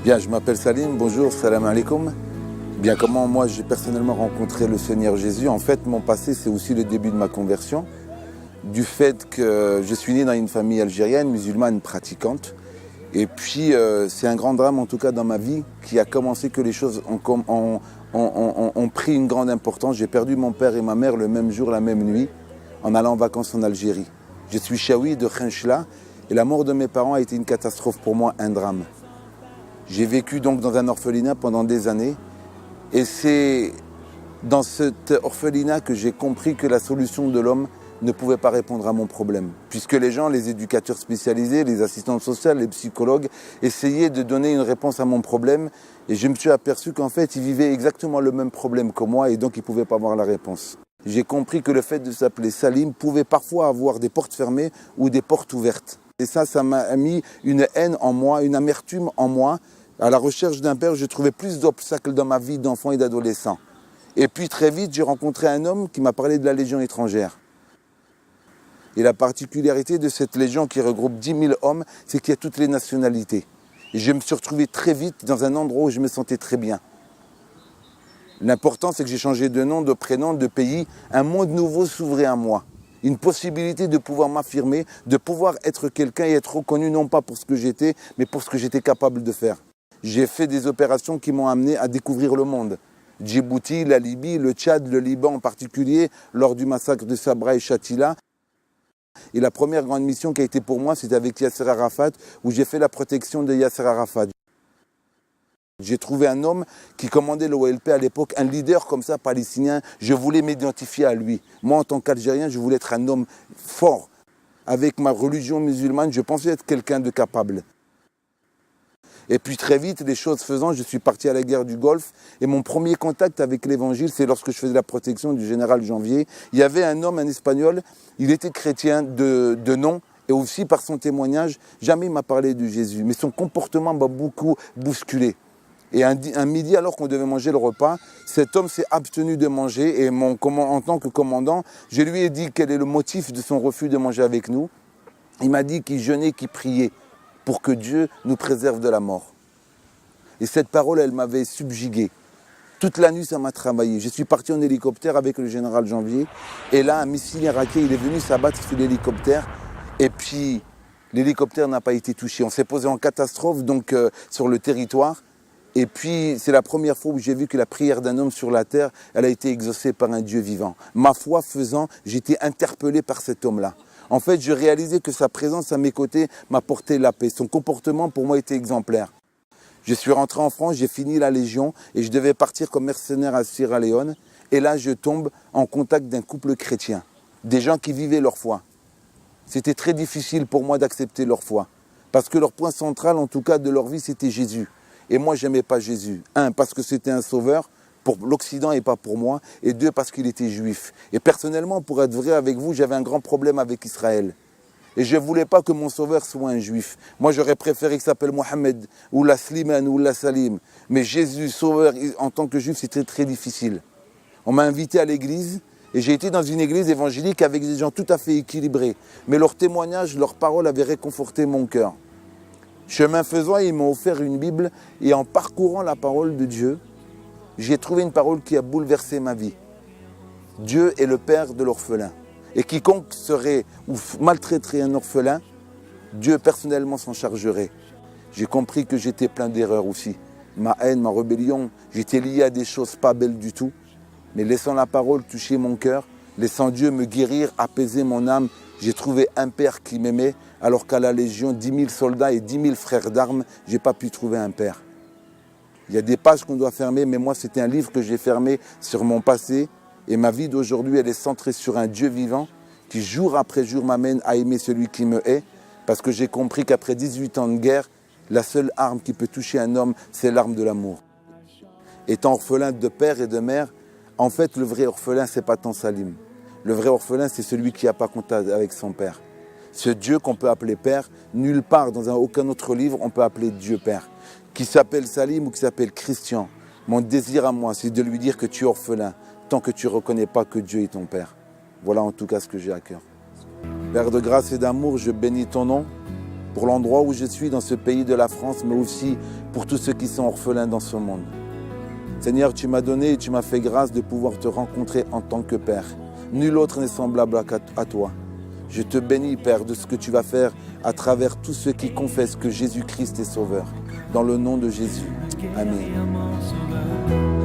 Bien, je m'appelle Salim, bonjour, salam alaikum. Bien, comment moi j'ai personnellement rencontré le Seigneur Jésus? En fait, mon passé, c'est aussi le début de ma conversion. Du fait que je suis né dans une famille algérienne, musulmane, pratiquante. Et puis, c'est un grand drame, en tout cas dans ma vie, qui a commencé que les choses ont pris une grande importance. J'ai perdu mon père et ma mère le même jour, la même nuit, en allant en vacances en Algérie. Je suis chaoui de Khenchla et la mort de mes parents a été une catastrophe pour moi, un drame. J'ai vécu donc dans un orphelinat pendant des années et c'est dans cet orphelinat que j'ai compris que la solution de l'homme ne pouvait pas répondre à mon problème. Puisque les gens, les éducateurs spécialisés, les assistantes sociales, les psychologues, essayaient de donner une réponse à mon problème et je me suis aperçu qu'en fait, ils vivaient exactement le même problème que moi et donc ils ne pouvaient pas avoir la réponse. J'ai compris que le fait de s'appeler Salim pouvait parfois avoir des portes fermées ou des portes ouvertes. Et ça m'a mis une haine en moi, une amertume en moi. À la recherche d'un père, je trouvais plus d'obstacles dans ma vie d'enfant et d'adolescent. Et puis très vite, j'ai rencontré un homme qui m'a parlé de la Légion étrangère. Et la particularité de cette Légion qui regroupe 10 000 hommes, c'est qu'il y a toutes les nationalités. Et je me suis retrouvé très vite dans un endroit où je me sentais très bien. L'important, c'est que j'ai changé de nom, de prénom, de pays. Un monde nouveau s'ouvrait à moi. Une possibilité de pouvoir m'affirmer, de pouvoir être quelqu'un et être reconnu non pas pour ce que j'étais, mais pour ce que j'étais capable de faire. J'ai fait des opérations qui m'ont amené à découvrir le monde. Djibouti, la Libye, le Tchad, le Liban en particulier, lors du massacre de Sabra et Shatila. Et la première grande mission qui a été pour moi, c'était avec Yasser Arafat, où j'ai fait la protection de Yasser Arafat. J'ai trouvé un homme qui commandait l'OLP à l'époque, un leader comme ça, palestinien. Je voulais m'identifier à lui. Moi, en tant qu'Algérien, je voulais être un homme fort. Avec ma religion musulmane, je pensais être quelqu'un de capable. Et puis très vite, les choses faisant, je suis parti à la guerre du Golfe. Et mon premier contact avec l'évangile, c'est lorsque je faisais la protection du général Janvier. Il y avait un homme, un Espagnol, il était chrétien de nom. Et aussi par son témoignage, jamais il m'a parlé de Jésus. Mais son comportement m'a beaucoup bousculé. Et un midi, alors qu'on devait manger le repas, cet homme s'est abstenu de manger. Et en tant que commandant, je lui ai dit quel est le motif de son refus de manger avec nous. Il m'a dit qu'il jeûnait, qu'il priait pour que Dieu nous préserve de la mort. Et cette parole, elle m'avait subjugué. Toute la nuit, ça m'a travaillé. Je suis parti en hélicoptère avec le général Janvier. Et là, un missile irakien, il est venu s'abattre sur l'hélicoptère. Et puis, l'hélicoptère n'a pas été touché. On s'est posé en catastrophe donc sur le territoire. Et puis, c'est la première fois où j'ai vu que la prière d'un homme sur la terre, elle a été exaucée par un Dieu vivant. Ma foi faisant, j'étais interpellé par cet homme-là. En fait, je réalisais que sa présence à mes côtés m'apportait la paix. Son comportement, pour moi, était exemplaire. Je suis rentré en France, j'ai fini la Légion et je devais partir comme mercenaire à Sierra Leone. Et là, je tombe en contact d'un couple chrétien, des gens qui vivaient leur foi. C'était très difficile pour moi d'accepter leur foi. Parce que leur point central, en tout cas, de leur vie, c'était Jésus. Et moi, je n'aimais pas Jésus. Un, parce que c'était un sauveur pour l'Occident et pas pour moi. Et deux, parce qu'il était juif. Et personnellement, pour être vrai avec vous, j'avais un grand problème avec Israël. Et je ne voulais pas que mon sauveur soit un juif. Moi, j'aurais préféré qu'il s'appelle Mohamed, ou la Slimane, ou la Salim. Mais Jésus, sauveur, en tant que juif, c'était très difficile. On m'a invité à l'église. Et j'ai été dans une église évangélique avec des gens tout à fait équilibrés. Mais leurs témoignages, leurs paroles avaient réconforté mon cœur. Chemin faisant, ils m'ont offert une Bible et en parcourant la parole de Dieu, j'ai trouvé une parole qui a bouleversé ma vie. Dieu est le père de l'orphelin. Et quiconque serait ou maltraiterait un orphelin, Dieu personnellement s'en chargerait. J'ai compris que j'étais plein d'erreurs aussi. Ma haine, ma rébellion, j'étais lié à des choses pas belles du tout. Mais laissant la parole toucher mon cœur, laissant Dieu me guérir, apaiser mon âme, j'ai trouvé un père qui m'aimait, alors qu'à la Légion, 10 000 soldats et 10 000 frères d'armes, je n'ai pas pu trouver un père. Il y a des pages qu'on doit fermer, mais moi, c'était un livre que j'ai fermé sur mon passé. Et ma vie d'aujourd'hui, elle est centrée sur un Dieu vivant qui, jour après jour, m'amène à aimer celui qui me hait. Parce que j'ai compris qu'après 18 ans de guerre, la seule arme qui peut toucher un homme, c'est l'arme de l'amour. Étant orphelin de père et de mère, en fait, le vrai orphelin, ce n'est pas tant Salim. Le vrai orphelin, c'est celui qui n'a pas contact avec son père. Ce Dieu qu'on peut appeler Père, nulle part, dans aucun autre livre, on peut appeler Dieu Père. Qui s'appelle Salim ou qui s'appelle Christian. Mon désir à moi, c'est de lui dire que tu es orphelin, tant que tu ne reconnais pas que Dieu est ton Père. Voilà en tout cas ce que j'ai à cœur. Père de grâce et d'amour, je bénis ton nom. pour l'endroit où je suis dans ce pays de la France, mais aussi pour tous ceux qui sont orphelins dans ce monde. Seigneur, tu m'as donné et tu m'as fait grâce de pouvoir te rencontrer en tant que Père. Nul autre n'est semblable à toi. Je te bénis, Père, de ce que tu vas faire à travers tous ceux qui confessent que Jésus-Christ est Sauveur. Dans le nom de Jésus. Amen.